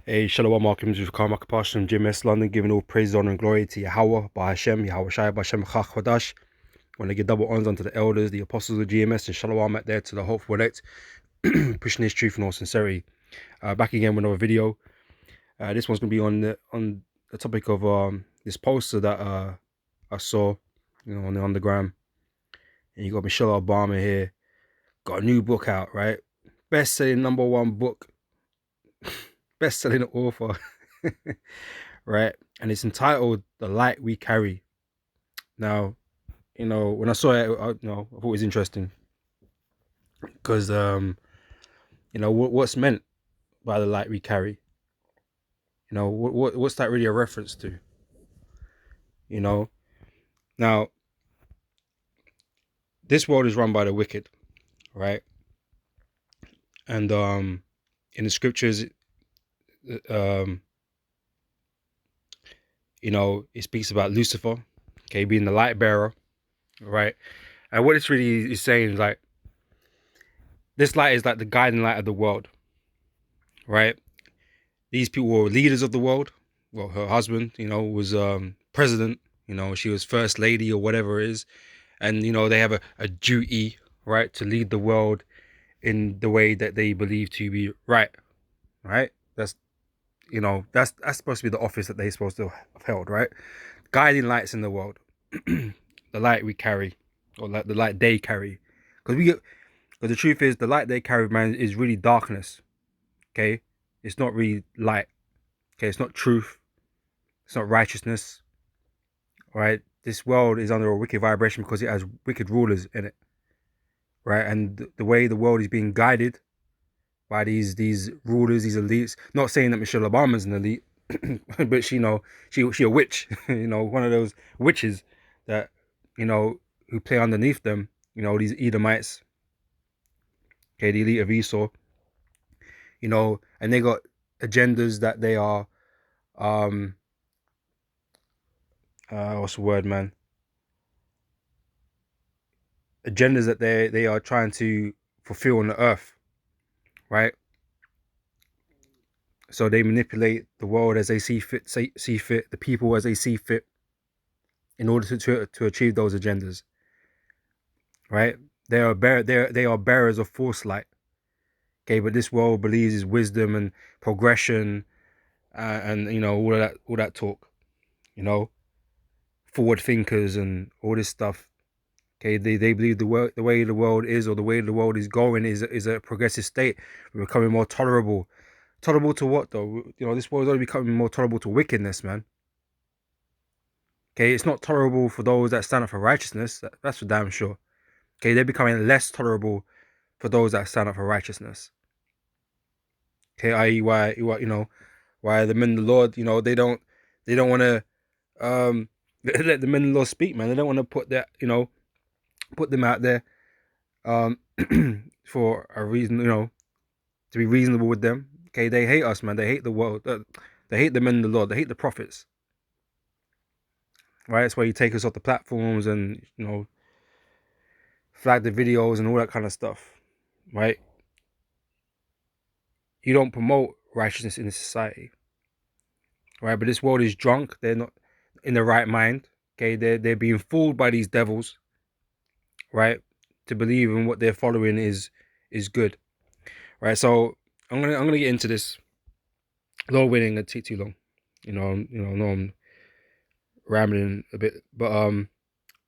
Hey, Shalom, welcome to Karmak Pash from GMS London, giving all praise, honor, and glory to Yahweh, Bahashem, Yahweh Shai, Bahashem Chach Wadash. I want to give double honors unto the elders, the apostles of GMS, and Shalom out there to the hopeful elect, pushing this truth in all sincerity. Back again with another video. This one's going to be on the topic of this poster that I saw, on the underground. And you got Michelle Obama here, got a new book out, right? Best-selling #1 book, best-selling author. Right, and it's entitled "The Light We Carry." Now, when I saw it, I thought it was interesting because what's meant by the light we carry. What's that really a reference to? Now this world is run by the wicked, right? And in the scriptures, um, it speaks about Lucifer, okay, being the light bearer, right? And what it's really is saying is like, this light is like the guiding light of the world, right? These people were leaders of the world. Well, her husband, was president. She was first lady or whatever it is. And, they have a duty, right, to lead the world in the way that they believe to be right, right? That's supposed to be the office that they're supposed to have held, right? Guiding lights in the world. The light we carry, or like the light they carry. Because the truth is, the light they carry, man, is really darkness, okay? It's not really light, okay? It's not truth. It's not righteousness, right? This world is under a wicked vibration because it has wicked rulers in it, right? And the way the world is being guided by these rulers, these elites. Not saying that Michelle Obama's an elite, but she a witch, one of those witches that who play underneath them. These Edomites, okay, the elite of Esau. And they got agendas that they are what's the word, man? Agendas that they are trying to fulfill on the earth, right? So they manipulate the world as they see fit, the people as they see fit, in order to achieve those agendas, right? They are bearers of false light, okay? But this world believes is wisdom and progression, and all that talk, forward thinkers and all this stuff. Okay, they believe the way the world is, or the way the world is going, is a progressive state. We're becoming more tolerable. Tolerable to what though? This world is only becoming more tolerable to wickedness, man. Okay, it's not tolerable for those that stand up for righteousness. That's for damn sure. Okay, they're becoming less tolerable for those that stand up for righteousness. Okay, i.e. why the men of the Lord, they don't want to let the men of the Lord speak, man. They don't want to put them out there for a reason, to be reasonable with them. Okay, they hate us, man. They hate the world. They hate the men of the Lord. They hate the prophets. Right? That's why you take us off the platforms and flag the videos and all that kind of stuff. Right? You don't promote righteousness in this society. Right? But this world is drunk. They're not in the right mind. Okay, they're being fooled by these devils. Right? To believe in what they're following is good. Right? So I'm gonna get into this. Lord willing, it'll take too long. No, I'm rambling a bit, but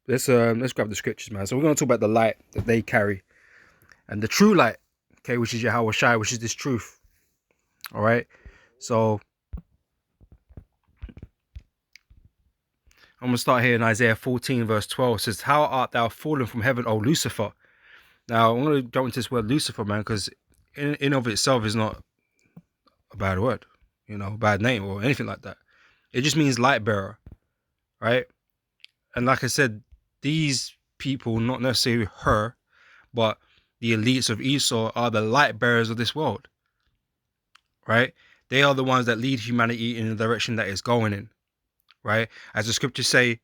let's grab the scriptures, man. So we're gonna talk about the light that they carry, and the true light, okay, which is Yahweh Shai, which is this truth. All right, so I'm gonna start here in Isaiah 14, verse 12. It says, "How art thou fallen from heaven, O Lucifer?" Now I'm gonna jump into this word Lucifer, man, because in of itself is not a bad word, bad name or anything like that. It just means light bearer, right? And like I said, these people, not necessarily her, but the elites of Esau, are the light bearers of this world, right? They are the ones that lead humanity in the direction that it's going in, right? As the scriptures say,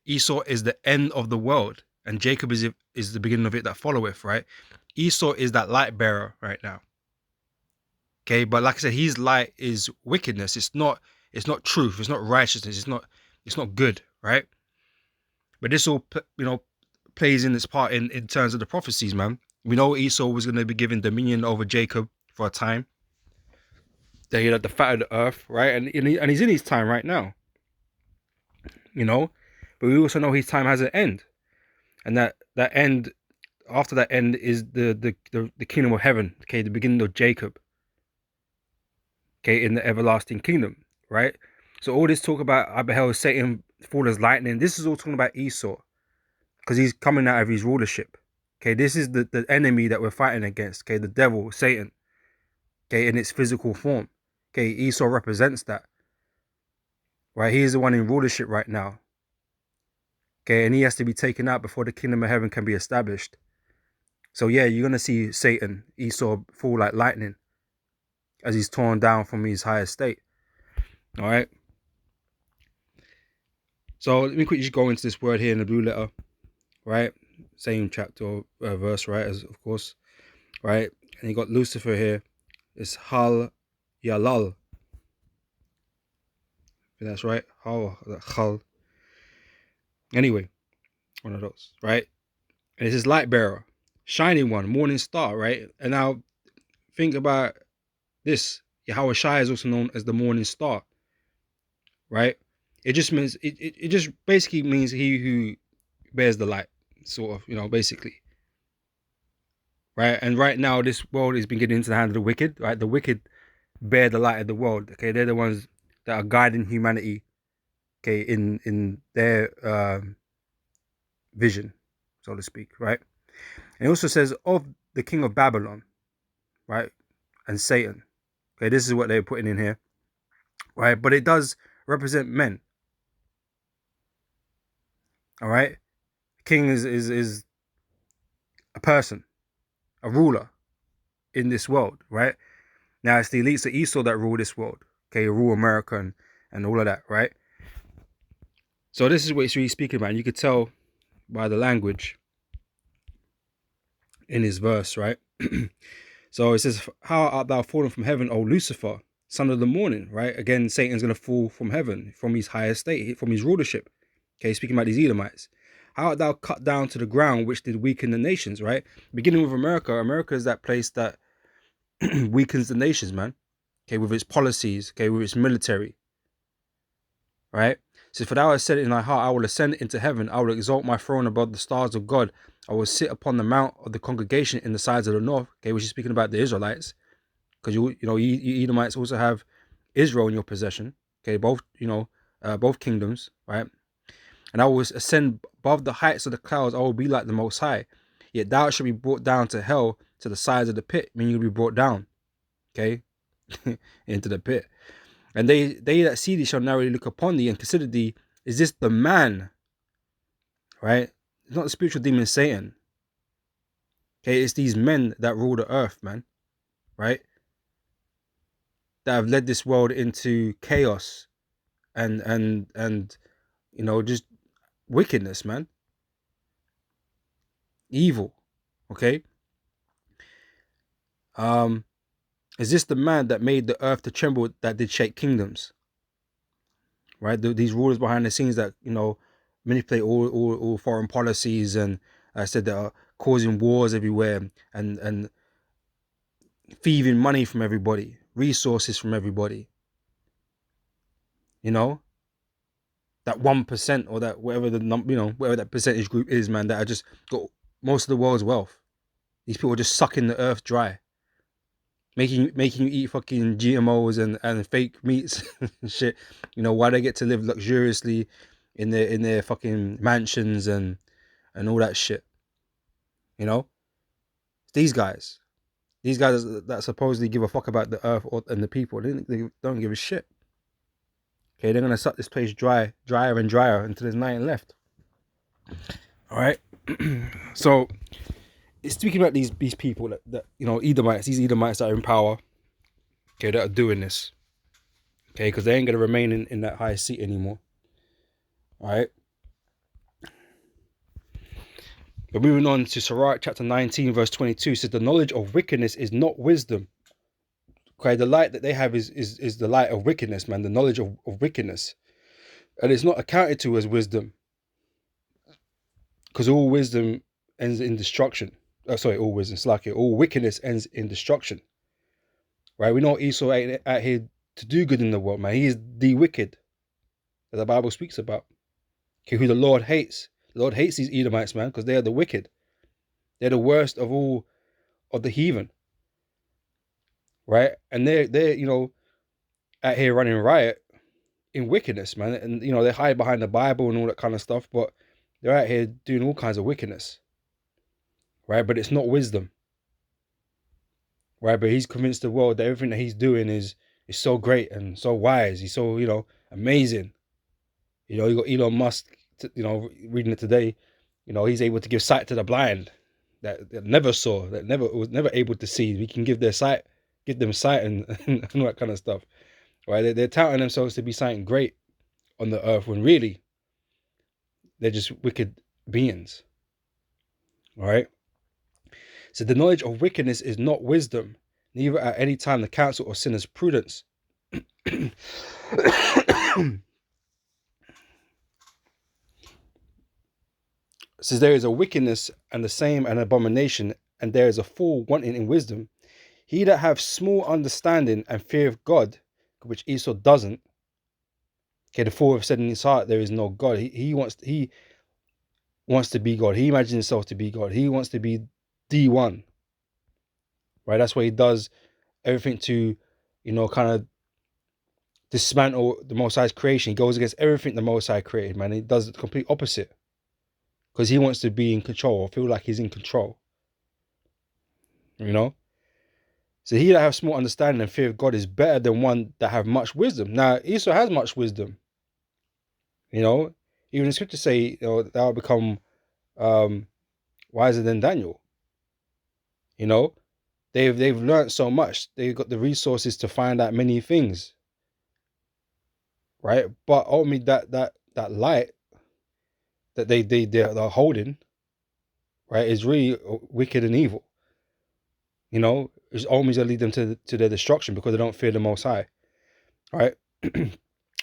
Esau is the end of the world, and Jacob is the beginning of it that followeth, right? Esau is that light bearer right now, Okay, but like I said, his light is wickedness. It's not truth. It's not righteousness. It's not good, right? But this all plays in its part in terms of the prophecies, man. We know Esau was going to be given dominion over Jacob for a time. That he had the fat of the earth, right? And he's in his time right now, you know. But we also know his time has an end, and that end, after that end, is the kingdom of heaven. Okay, the beginning of Jacob. Okay, in the everlasting kingdom, right? So all this talk about I beheld Satan fall as lightning. This is all talking about Esau, because he's coming out of his rulership. Okay, this is the enemy that we're fighting against. Okay, the devil, Satan. Okay, in its physical form. Okay, Esau represents that. Right, he is the one in rulership right now. Okay, and he has to be taken out before the kingdom of heaven can be established. So yeah, you're gonna see Satan, Esau, fall like lightning as he's torn down from his higher state. All right. So let me quickly just go into this word here in the blue letter, right? Same chapter or verse, right? As of course, right? And you got Lucifer here. It's Hal Yalal. I think that's right. Hal. Anyway, one of those, right? And it's his light bearer, shining one, morning star, right? And now think about this. Yahweh Shai is also known as the morning star, right? It just means it just basically means he who bears the light, sort of, basically. Right? And right now this world is being given into the hand of the wicked, right? The wicked bear the light of the world. Okay, they're the ones that are guiding humanity, okay, in their vision, so to speak, right? And it also says of the king of Babylon, right? And Satan. Okay, this is what they're putting in here. Right? But it does represent men. All right? King is a person, a ruler in this world, right? Now it's the elites of Esau that rule this world. Okay, rule America and all of that, right? So this is what it's really speaking about. And you could tell by the language in his verse, right? So it says, how art thou fallen from heaven, O Lucifer, son of the morning, right? Again, Satan's going to fall from heaven, from his higher state, from his rulership. Okay, speaking about these Edomites. How art thou cut down to the ground, which did weaken the nations, right? Beginning with America. America is that place that weakens the nations, man. Okay, with its policies, okay, with its military, right? So for thou hast said in thy heart, I will ascend into heaven, I will exalt my throne above the stars of God, I will sit upon the mount of the congregation in the sides of the north, okay, which is speaking about the Israelites, because you Edomites also have Israel in your possession, okay, both kingdoms, right? And I will ascend above the heights of the clouds, I will be like the Most High, yet thou shalt be brought down to hell, to the sides of the pit, meaning you'll be brought down, okay, into the pit. And they that see thee shall narrowly look upon thee and consider thee, is this the man? Right? It's not the spiritual demon Satan. Okay, it's these men that rule the earth, man. Right? That have led this world into chaos and just wickedness, man. Evil. Okay? Is this the man that made the earth to tremble, that did shake kingdoms? Right? These rulers behind the scenes that, manipulate all foreign policies, and I said that are causing wars everywhere and thieving money from everybody, resources from everybody. That 1% or that whatever whatever that percentage group is, man, that are just got most of the world's wealth. These people are just sucking the earth dry, making you eat fucking GMOs and fake meats and shit. Why they get to live luxuriously in their fucking mansions and all that shit. These guys that supposedly give a fuck about the earth and the people, they don't give a shit. Okay, they're gonna suck this place drier and drier until there's nothing left. All right. So it's speaking about these people that Edomites, these Edomites that are in power. Okay, that are doing this. Okay, because they ain't gonna remain in that high seat anymore. All right. But moving on to Sirach chapter 19 verse 22 says, the knowledge of wickedness is not wisdom. Okay, the light that they have is the light of wickedness, man, the knowledge of wickedness. And it's not accounted to as wisdom. Because all wisdom ends in destruction. Oh, sorry, all wisdom, slack it. All wickedness ends in destruction. Right? We know Esau ain't out here to do good in the world, man. He is the wicked that the Bible speaks about. Okay, who the Lord hates. The Lord hates these Edomites, man, because they are the wicked. They're the worst of all of the heathen. Right? And they're out here running riot in wickedness, man. And they hide behind the Bible and all that kind of stuff, but they're out here doing all kinds of wickedness. Right? But it's not wisdom. Right? But he's convinced the world that everything that he's doing is so great and so wise. He's so, amazing. You got Elon Musk, reading it today, he's able to give sight to the blind that never saw, that was never able to see. We can give them sight and, and all that kind of stuff. Right? They're touting themselves to be something great on the earth when really they're just wicked beings. All right. So the knowledge of wickedness is not wisdom, neither at any time the counsel of sinners prudence. Says there is a wickedness and the same an abomination, and there is a fool wanting in wisdom. He that have small understanding and fear of God, which Esau doesn't. Okay, the fool have said in his heart there is no God. He wants to be God. He imagines himself to be God. He wants to be the one. Right? That's why he does everything to, kind of dismantle the Most High's creation. He goes against everything the Most High created, man. He does the complete opposite. Because he wants to be in control or feel like he's in control. So he that have small understanding and fear of God is better than one that have much wisdom. Now, Esau has much wisdom. Even the scriptures say, thou will become wiser than Daniel. They've learned so much. They've got the resources to find out many things. Right? But ultimately that light that they're holding, right, is really wicked and evil. It's always going to lead them to their destruction because they don't fear the Most High. Right?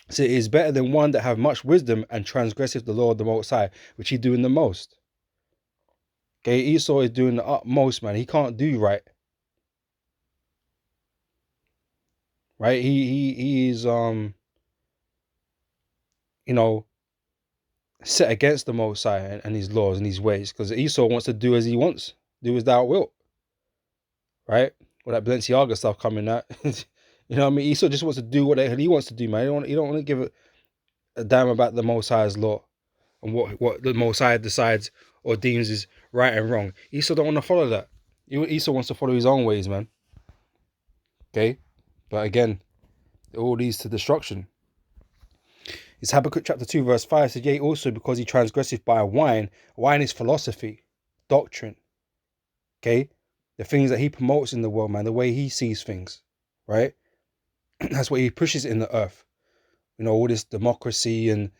So it is better than one that have much wisdom and transgresseth the law of the Most High, which he doing the most. Okay, Esau is doing the utmost, man. He can't do right. Right? He is set against the Most High and his laws and his ways, because Esau wants to do as he wants, do as thou wilt. Right? With that Balenciaga stuff coming out. Esau just wants to do what he wants to do, man. He don't want to give a damn about the Most High's law and what the Most High decides or deems is right and wrong. Esau don't want to follow that. Esau wants to follow his own ways, man. Okay? But again, it all leads to destruction. It's Habakkuk chapter 2 verse 5 says, yea, also because he transgresseth by wine. Wine is philosophy, doctrine. Okay? The things that he promotes in the world, man, the way he sees things, right? That's what he pushes in the earth. All this democracy and,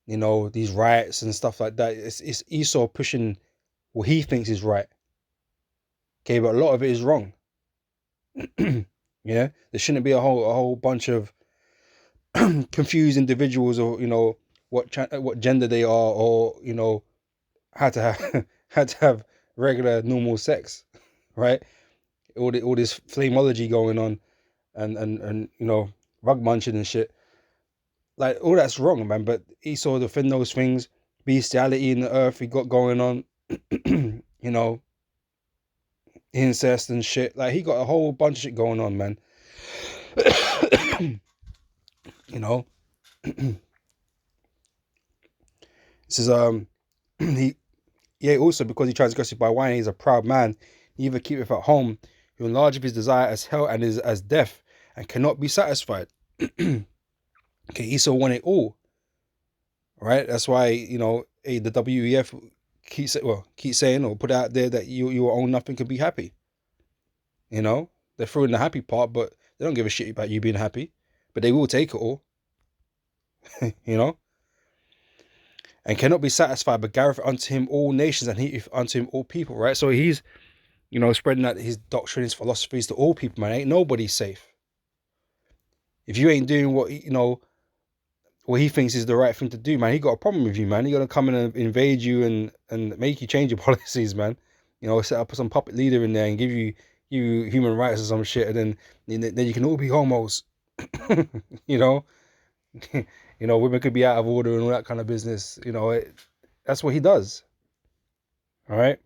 these riots and stuff like that. It's Esau pushing what he thinks is right. Okay, but a lot of it is wrong. There shouldn't be a whole bunch of confused individuals, or what gender they are, or how to have regular normal sex, right? All this flamology going on, and rug munching and shit. Like, all that's wrong, man. But Esau defend those things, bestiality in the earth he got going on, incest and shit. Like, he got a whole bunch of shit going on, man. This is also because he transgressed by wine, he is a proud man. He either keepeth at home, who enlargeth his desire as hell and is as death, and cannot be satisfied. Okay, Esau want it all. Right? That's why, the WEF keeps saying or put out there that you own nothing can be happy. They're throwing the happy part, but they don't give a shit about you being happy. But they will take it all. And cannot be satisfied, but gathereth unto him all nations, and heapeth unto him all people, right? So he's, spreading out his doctrine, his philosophies to all people, man. Ain't nobody safe. If you ain't doing what what he thinks is the right thing to do, man, he got a problem with you, man. He gonna come in and invade you and make you change your policies, man. Set up some puppet leader in there and give you human rights or some shit, and then you can all be homos. you know, women could be out of order and all that kind of business. That's what he does. All right.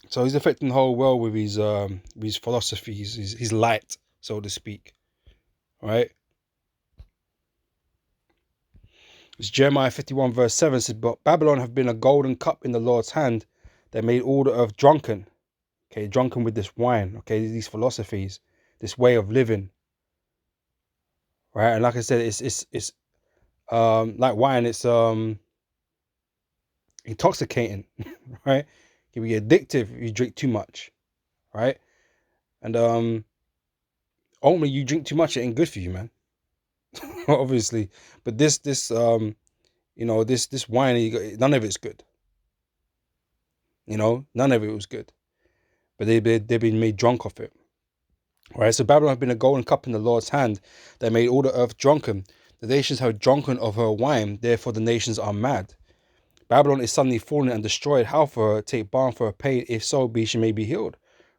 So he's affecting the whole world with his philosophies, his light, so to speak. All right. It's Jeremiah 51 verse 7 says, but Babylon have been a golden cup in the Lord's hand that made all the earth drunken. Okay, drunken with this wine. Okay, these philosophies, this way of living. Right, and like I said, it's like wine. It's intoxicating. Right, it can be addictive if you drink too much. Right, and only you drink too much, it ain't good for you, man. Obviously, but this wine, none of it's good. None of it was good, but they've been made drunk off it. Right, so Babylon have been a golden cup in the Lord's hand that made all the earth drunken. The nations have drunken of her wine, therefore the nations are mad. Babylon is suddenly fallen and destroyed. How for her? Take balm for her pain, if so be she may be healed.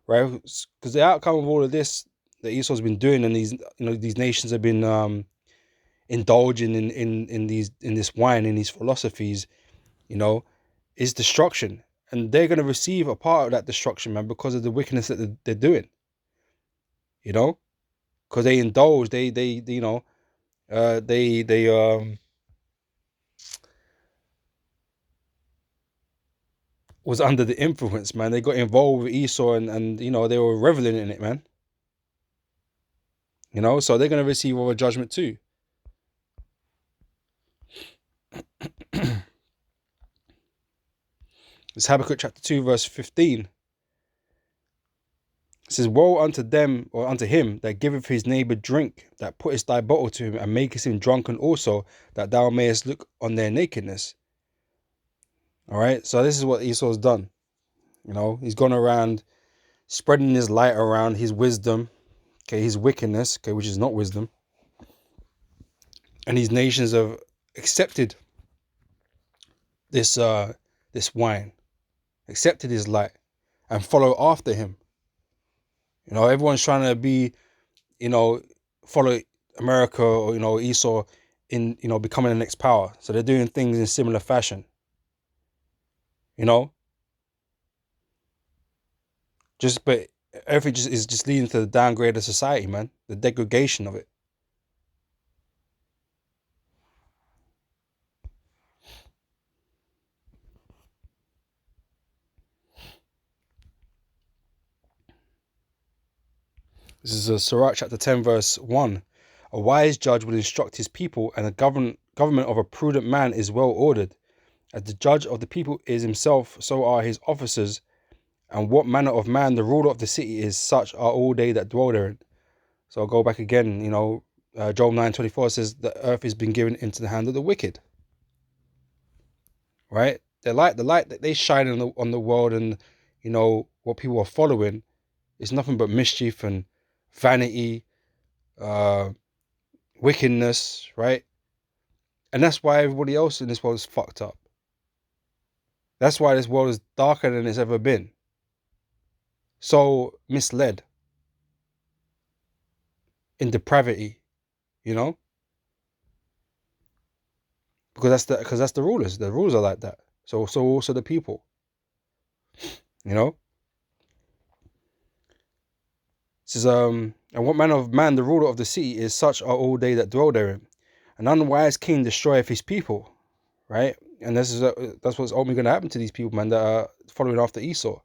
Right, because the outcome of all of this that Esau's been doing, and these nations have been indulging in this wine, in these philosophies, is destruction, and they're going to receive a part of that destruction, man, because of the wickedness that they're doing. Because they indulge, they was under the influence, man. They got involved with Esau, and they were reveling in it, man. So they're going to receive all the judgment too. It's Habakkuk chapter 2 verse 15. It says, woe unto them, or unto him that giveth his neighbor drink, that puttest thy bottle to him, and makest him drunken also, that thou mayest look on their nakedness. All right, so this is what Esau's done. He's gone around spreading his light around, his wisdom, okay, his wickedness, okay, which is not wisdom. And these nations have accepted this wine, accepted his light, and follow after him. Everyone's trying to be, follow America or Esau in becoming the next power. So they're doing things in similar fashion. But everything is just leading to the downgrade of society, man. The degradation of it. This is Sirach chapter 10 verse 1. A wise judge will instruct his people, and the government of a prudent man is well ordered. As the judge of the people is himself, so are his officers. And what manner of man the ruler of the city is, such are all they that dwell therein. So I'll go back again. Job 9:24 says the earth has been given into the hand of the wicked. Right? The light that they shine on the world, and what people are following is nothing but mischief and vanity, wickedness, right? And that's why everybody else in this world is fucked up. That's why this world is darker than it's ever been. So misled in depravity, because that's the rulers. The rulers are like that. So also the people. It says, and what manner of man the ruler of the city is, such are all they that dwell therein. An unwise king destroyeth his people, right? And that's what's ultimately going to happen to these people, man, that are following after Esau.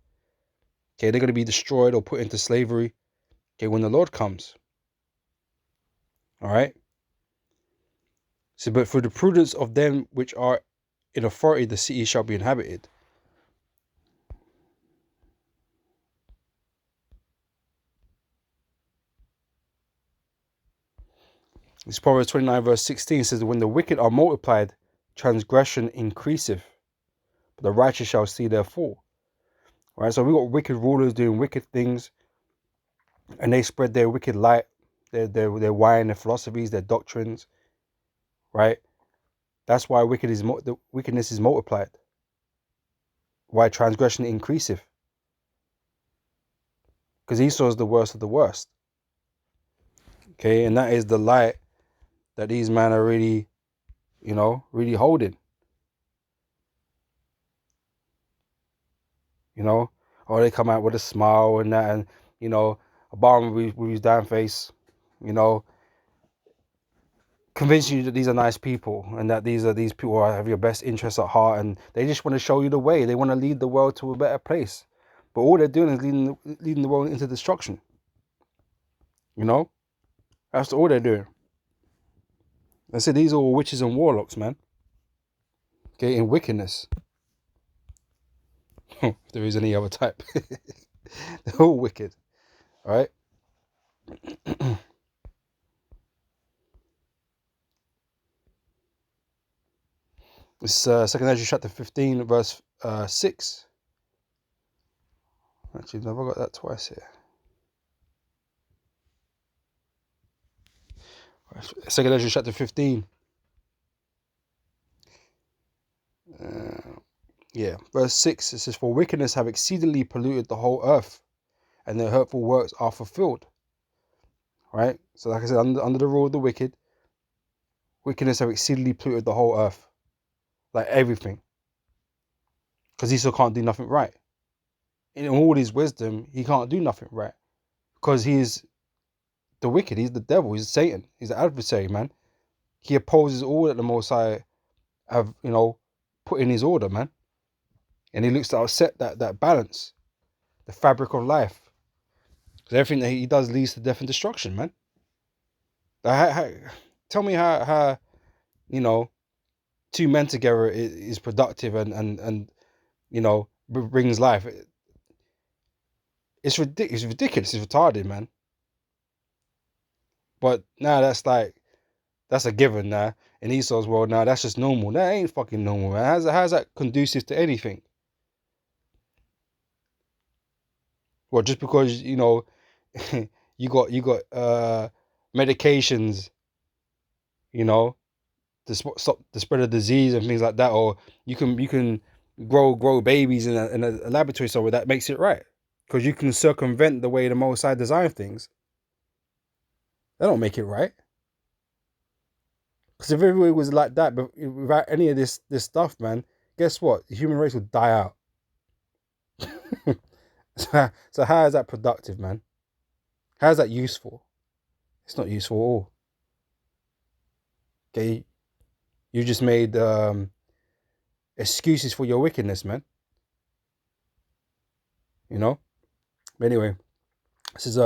Okay, they're going to be destroyed or put into slavery, okay, when the Lord comes. All right. So, but for the prudence of them which are in authority, the city shall be inhabited. This Proverbs 29 verse 16 says, when the wicked are multiplied, transgression increaseth, but the righteous shall see their fall. Right, so we got wicked rulers doing wicked things, and they spread their wicked light, their wine, their philosophies, their doctrines, right? That's why the wickedness is multiplied. Why transgression increaseth. Because Esau is the worst of the worst. Okay, and that is the light that these men are really, really holding. Or they come out with a smile and that, and Obama with his damn face, convince you that these are nice people and that these people have your best interests at heart, and they just want to show you the way. They want to lead the world to a better place, but all they're doing is leading the world into destruction. That's all they're doing. I said these are all witches and warlocks, man. Okay, in wickedness. If there is any other type. They're all wicked. All right. It's 2 Ezra chapter 15, verse 6. Actually, I've got that twice here. 2 Ezra chapter 15. Verse 6. It says, "For wickedness have exceedingly polluted the whole earth, and their hurtful works are fulfilled." Right? So like I said, under the rule of the wicked, wickedness have exceedingly polluted the whole earth. Like everything. Because Esau can't do nothing right. In all his wisdom, he can't do nothing right. Because he's the wicked, he's the devil, he's Satan, he's the adversary, man. He opposes all that the Most High have, put in his order, man. And he looks to upset that balance, the fabric of life. Because everything that he does leads to death and destruction, man. Tell me how two men together is productive and brings life. It's ridiculous. It's ridiculous. It's retarded, man. But now that's a given now. In Esau's world now, that's just normal. That ain't fucking normal, man. How's that conducive to anything? Well, just because you got medications, to stop the spread of disease and things like that, or you can grow babies in a laboratory somewhere, that makes it right, because you can circumvent the way the Most High designed things. That don't make it right. Because if everybody was like that, but without any of this stuff, man, guess what? The human race would die out. So how is that productive, man? How is that useful? It's not useful at all. Okay, you just made excuses for your wickedness, man. But anyway, this is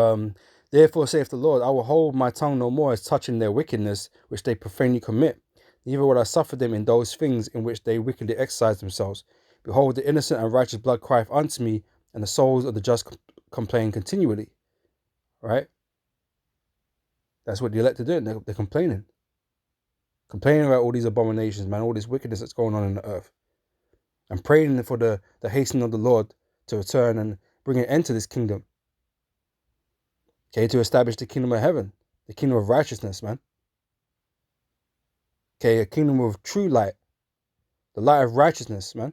therefore saith the Lord, I will hold my tongue no more as touching their wickedness which they profanely commit, neither will I suffer them in those things in which they wickedly exercise themselves. Behold, the innocent and righteous blood crieth unto me, and the souls of the just complain continually. Right? That's what the elect are doing. They're complaining. Complaining about all these abominations, man, all this wickedness that's going on in the earth. And praying for the hastening of the Lord to return and bring an end to this kingdom. Okay, to establish the kingdom of heaven, the kingdom of righteousness, man. Okay, a kingdom of true light, the light of righteousness, man.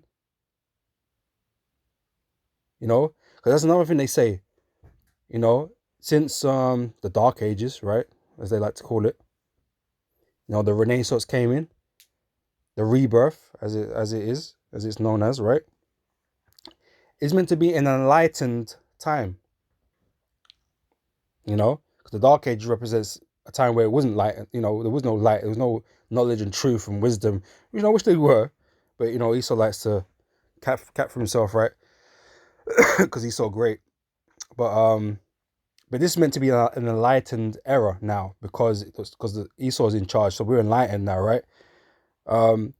Because that's another thing they say, since the Dark Ages, right, as they like to call it, the Renaissance came in, the rebirth, as it's known as, right, is meant to be an enlightened time. Because the Dark Age represents a time where it wasn't light. There was no light. There was no knowledge and truth and wisdom. Which they were, but Esau likes to cap for himself, right? Because he's so great. But this is meant to be an enlightened era now, because Esau's in charge, so we're enlightened now, right? But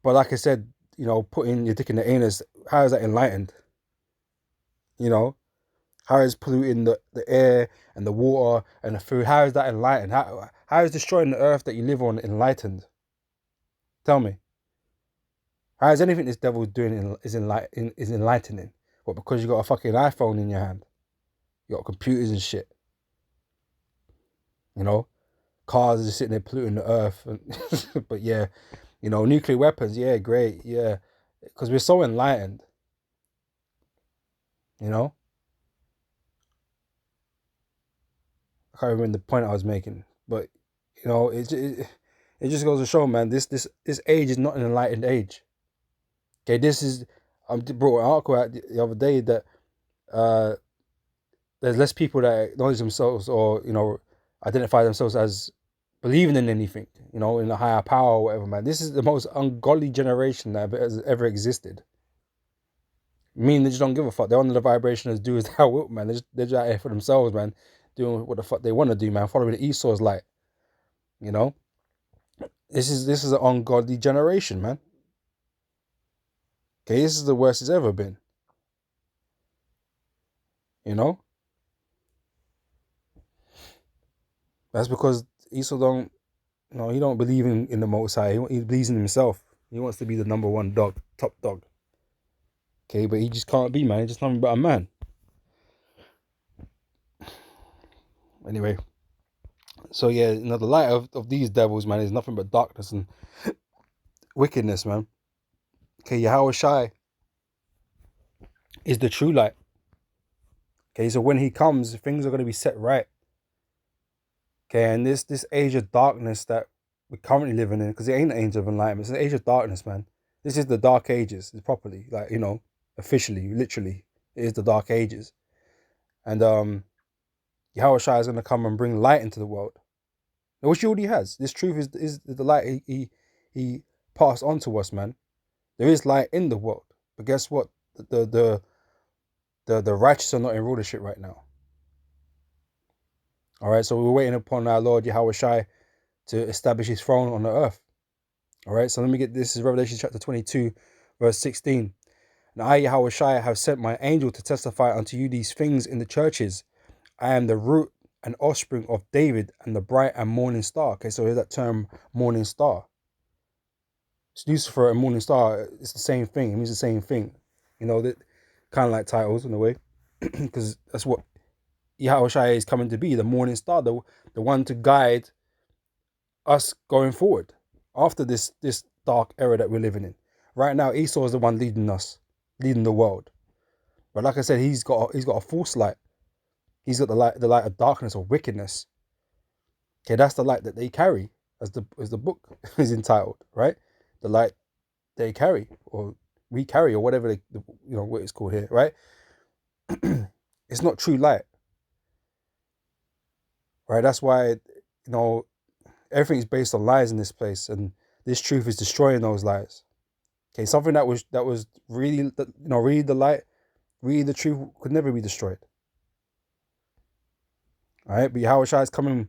like I said, putting your dick in the anus, how is that enlightened? How is polluting the air and the water and the food? How is that enlightened? How is destroying the earth that you live on enlightened? Tell me. How is anything this devil is doing is enlightening? What, because you got a fucking iPhone in your hand? You got computers and shit. You know, cars are just sitting there polluting the earth. And but yeah, you know, nuclear weapons, yeah, great, yeah, because we're so enlightened. You know, I can't remember the point I was making, but you know, it just goes to show, man, this age is not an enlightened age. Okay, this is I brought an article out the other day that uh there's less people that acknowledge themselves or identify themselves as believing in anything, in a higher power or whatever, man. This is the most ungodly generation that has ever existed. Meaning they just don't give a fuck. They're on the vibration as do as thou wilt, man. They're just out here for themselves, man, doing what the fuck they want to do, man, following the Esau's light. You know, this is an ungodly generation, man. Okay, this is the worst it's ever been. You know, that's because Esau don't, he don't believe in the Most High. He believes in himself. He wants to be the number one dog, top dog. Okay, but he just can't be, man. He's just nothing but a man. Anyway, so yeah, the light of these devils, man, is nothing but darkness and wickedness, man. Okay, Yahweh Shai is the true light. Okay, so when he comes, things are going to be set right. Okay, and this age of darkness that we're currently living in, because it ain't an age of enlightenment, it's an age of darkness, man. This is the dark ages, properly, like, officially, literally, it is the dark ages. And Yahweh Shai is going to come and bring light into the world, which he already has. This truth is the light he passed on to us, man. There is light in the world, but guess what? The righteous are not in rulership right now. All right, so we're waiting upon our Lord Yahweh Shai to establish his throne on the earth. All right, so let me get this. Is Revelation chapter 22, verse 16. And I, Yahweh Shai, have sent my angel to testify unto you these things in the churches. I am the root and offspring of David and the bright and morning star. Okay, so here's that term, morning star. It's Lucifer and morning star. It's the same thing. It means the same thing. That kind of like titles in a way, because that's what Yahweh Shai is coming to be, the morning star, the one to guide us going forward after this dark era that we're living in. Right now, Esau is the one leading us, leading the world. But like I said, he's got a false light. He's got the light of darkness or wickedness. Okay, that's the light that they carry, as the book is entitled, right? The light they carry, or we carry, or whatever what it's called here, right? It's not true light, right? That's why everything's based on lies in this place, and this truth is destroying those lies. Okay, something that was really really the light, really the truth, could never be destroyed. All right, but Yahweh Shai is coming,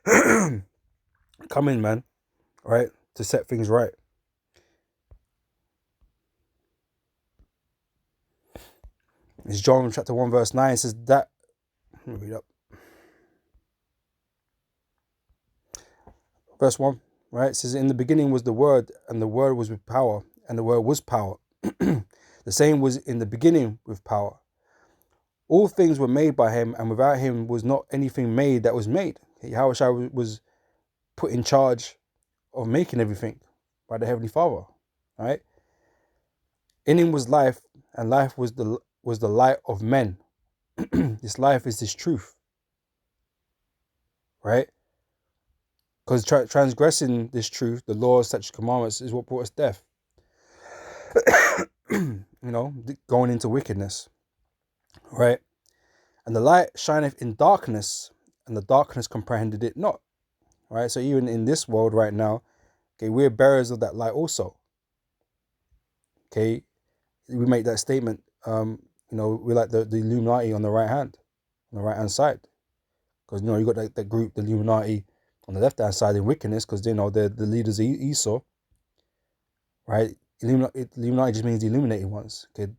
man, right, to set things right. It's John chapter 1 verse 9. It says that, let me read up. Verse 1, right? It says, in the beginning was the Word, and the Word was with power, and the Word was power. The same was in the beginning with power. All things were made by him, and without him was not anything made that was made. Yahweh Shai was put in charge of making everything by the Heavenly Father, right? In him was life, and life was the light of men. This life is this truth, right? Because transgressing this truth, the laws, statutes, commandments, is what brought us death. Going into wickedness, right? And the light shineth in darkness, and the darkness comprehended it not, right? So even in this world right now, okay, we're bearers of that light also. Okay, we make that statement. We're like the Illuminati on the right hand side, because you got that group, the Illuminati, on the left hand side in wickedness, because they're the leaders of Esau, right? Illuminati just means the illuminated ones. Okay,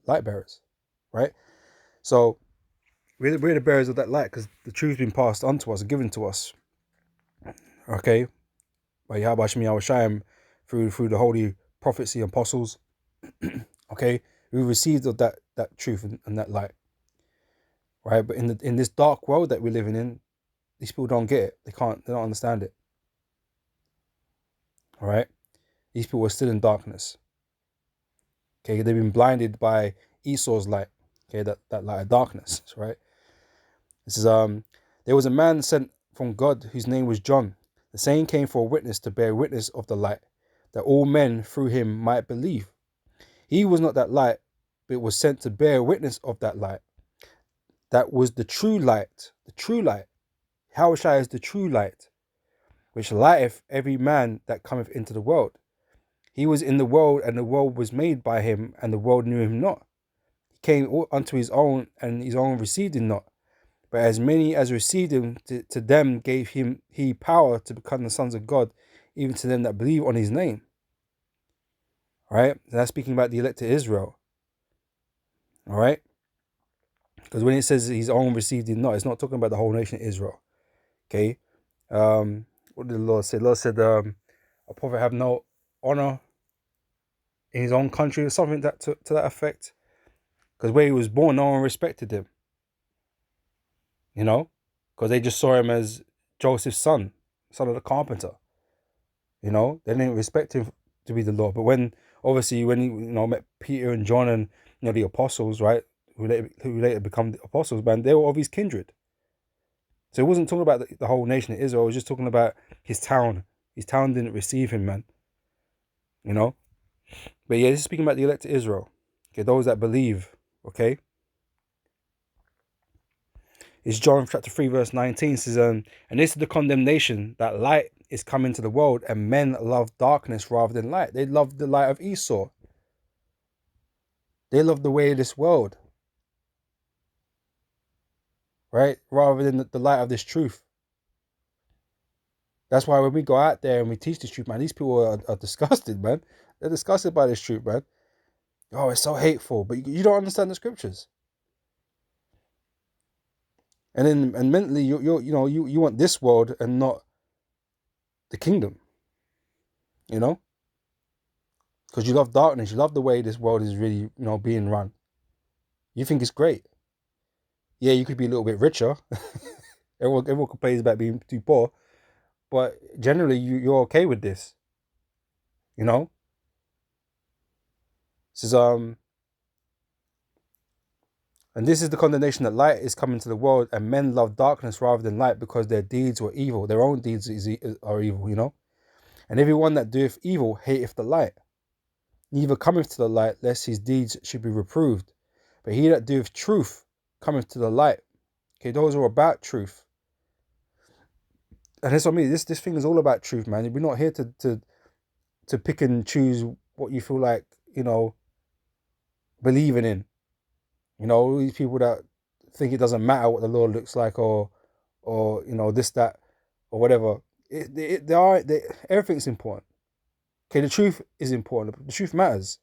light bearers, right? So we're the bearers of that light, because the truth's been passed on to us and given to us. Okay, by Yahweh Shai through the holy prophets, the apostles. Okay, we received of that truth and that light, right? But in this dark world that we're living in, these people don't get it. They don't understand it. All right. These people are still in darkness. Okay, they've been blinded by Esau's light. Okay, that light of darkness, right? This is there was a man sent from God whose name was John. The same came for a witness to bear witness of the light, that all men through him might believe. He was not that light, but was sent to bear witness of that light. That was the true light. The true light. Yahushua is the true light, which lighteth every man that cometh into the world. He was in the world, and the world was made by him, and the world knew him not. He came unto his own, and his own received him not. But as many as received him, to them gave him he power to become the sons of God, even to them that believe on his name. All right? And that's speaking about the elect of Israel. All right? Because when it says his own received him not, it's not talking about the whole nation of Israel. Okay? What did the Lord say? The Lord said, a prophet have no honor in his own country, or something that to that effect. Because where he was born, no one respected him. You know? Because they just saw him as Joseph's son of the carpenter. You know? They didn't respect him to be the Lord. But when he met Peter and John and the apostles, right? Who later become the apostles, man, they were of his kindred. So it wasn't talking about the whole nation of Israel. It was just talking about his town. His town didn't receive him, man. You know? But yeah, this is speaking about the elect of Israel. Okay, those that believe. Okay? It's John chapter 3, verse 19. It says, and this is the condemnation, that light is come into the world, and men love darkness rather than light. They love the light of Esau. They love the way of this world. Right? Rather than the light of this truth. That's why when we go out there and we teach this truth, man, these people are disgusted, man. They're disgusted by this truth, man. Oh, it's so hateful. But you don't understand the scriptures. And mentally, you want this world and not the kingdom. You know? Because you love darkness. You love the way this world is really, being run. You think it's great. Yeah, you could be a little bit richer. everyone complains about being too poor. But generally, you're okay with this. You know? This is, and this is the condemnation, that light is coming to the world, and men love darkness rather than light, because their deeds were evil. Their own deeds are evil, you know? And everyone that doeth evil hateth the light, neither cometh to the light, lest his deeds should be reproved. But he that doeth truth cometh to the light. Okay, those are about truth. And that's what I mean. This thing is all about truth, man. We're not here to pick and choose what you feel like, believing in. These people that think it doesn't matter what the Lord looks like, or this, that, or whatever. Everything's important. Okay, the truth is important. The truth matters.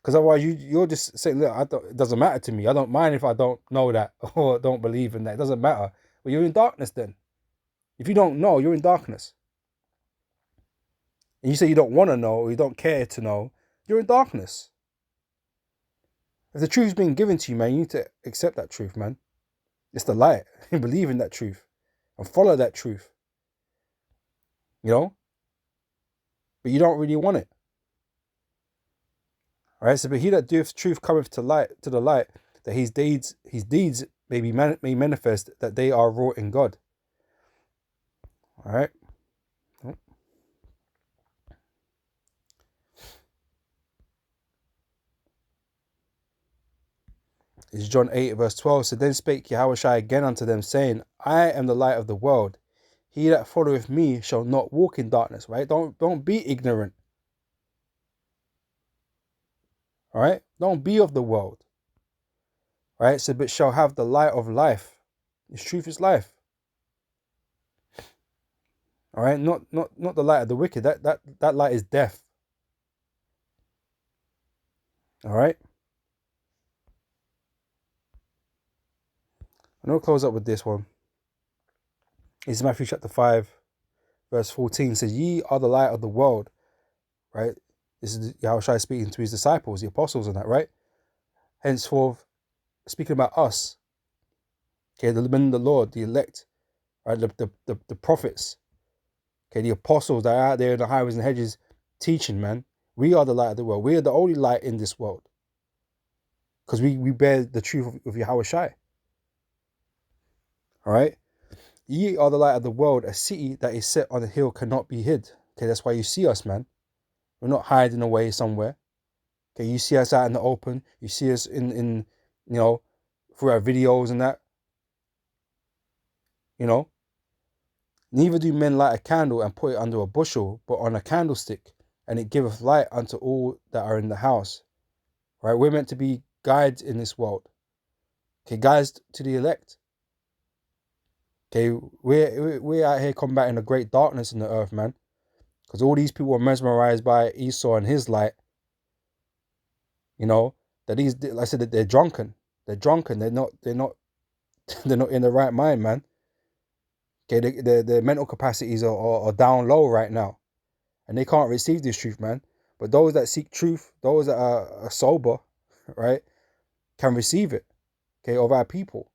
Because otherwise, you're just saying, look, it doesn't matter to me. I don't mind if I don't know that or don't believe in that. It doesn't matter. But you're in darkness then. If you don't know, you're in darkness. And you say you don't want to know, or you don't care to know, you're in darkness. If the truth's being given to you, man, you need to accept that truth, man. It's the light. Believe in that truth and follow that truth. But you don't really want it. All right. So, but he that doeth truth cometh to the light, that his deeds may manifest, that they are wrought in God. All right. It's John 8, verse 12. So then spake Yahushua again unto them, saying, I am the light of the world. He that followeth me shall not walk in darkness. Right? Don't be ignorant. All right? Don't be of the world. All right? So, but shall have the light of life. His truth is life. All right? Not the light of the wicked. That light is death. All right? And I'll close up with this one. It's Matthew chapter 5, verse 14. It says, ye are the light of the world. Right? This is Yahushua speaking to his disciples, the apostles, and that, right? Henceforth, speaking about us. Okay, the men of the Lord, the elect. right? The prophets, okay, the apostles that are out there in the highways and hedges teaching, man. We are the light of the world. We are the only light in this world. Because we bear the truth of Yahweh Shai. All right? Ye are the light of the world. A city that is set on a hill cannot be hid. Okay, that's why you see us, man. We're not hiding away somewhere. Okay, you see us out in the open. You see us in you know, through our videos and that. You know? Neither do men light a candle and put it under a bushel, but on a candlestick, and it giveth light unto all that are in the house. Right? We're meant to be guides in this world. Okay, guides to the elect. Okay, we're out here combating a great darkness in the earth, man. Because all these people are mesmerized by Esau and his light. You know, that these, like I said, that they're drunken. They're drunken. They're not they're not in the right mind, man. Okay, their mental capacities are down low right now. And they can't receive this truth, man. But those that seek truth, those that are sober, right, can receive it, okay, of our people.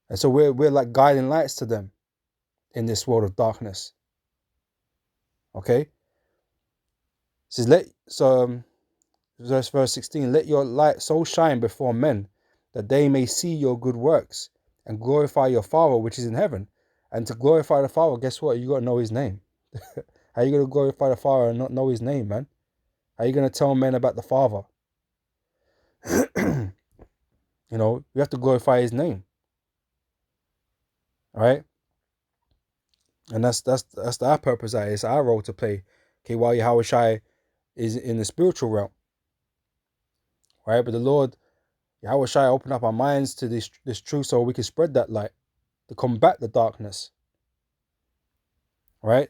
And so we're like guiding lights to them in this world of darkness. Okay? It says, verse 16, let your light so shine before men that they may see your good works and glorify your Father which is in heaven. And to glorify the Father, guess what? You got to know his name. How you going to glorify the Father and not know his name, man? How you going to tell men about the Father? You know, you have to glorify his name. All right? And that's our purpose. It's our role to play. Okay, while Yahweh Shai is in the spiritual realm. Right? But the Lord, Yahweh Shai, opened up our minds to this truth so we can spread that light to combat the darkness. Right?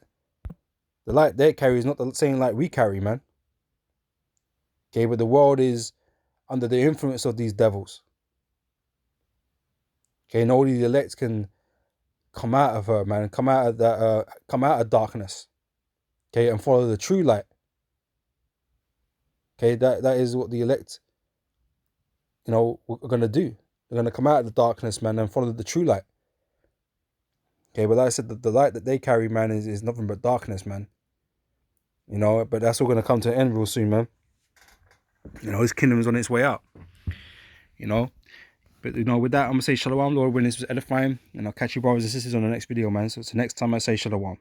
The light they carry is not the same light we carry, man. Okay, but the world is under the influence of these devils. Okay, and only the elect can come out of her, man, come out of that, come out of darkness. Okay, and follow the true light. Okay, that is what the elect, you know, are gonna do. They're gonna come out of the darkness, man, and follow the true light. Okay, but like I said, the light that they carry, man, is nothing but darkness, man. You know, but that's all gonna come to an end real soon, man. You know, his kingdom's on its way out. You know, but you know, with that, I'm gonna say shalom, Lord, when this was edifying, and I'll catch you brothers and sisters on the next video, man. So it's the next time I say shalom.